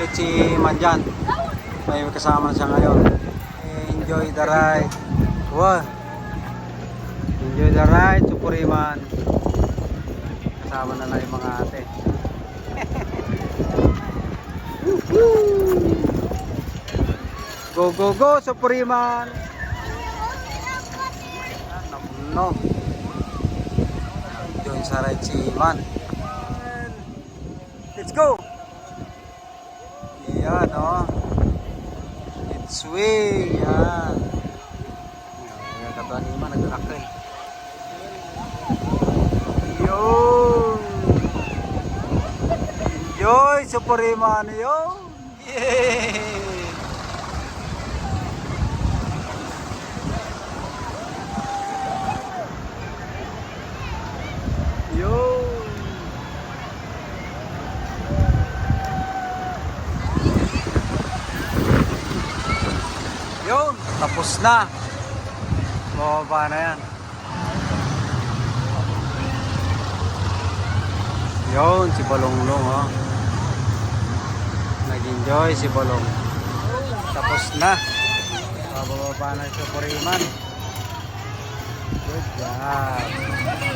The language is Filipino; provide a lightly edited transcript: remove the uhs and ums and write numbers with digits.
ulit si Manjan. May kasama siya ngayon. Enjoy the ride. Wow. Enjoy the ride, Supuriman. Kasama na lang yung mga ate. Go, go, go, Supuriman. No. Enjoy sa ride si Man. Let's go. Yan, oh. It's swing. Yan. Yan, katuan ni Man, nagkakakay. Yun. Enjoy, Supuriman. Yun. Yay. Yun, tapos na. Bababa na yan. Yun, si Balonglong, oh. Nag-enjoy si Balong. Tapos na. Bababa na si Supuriman. Good job.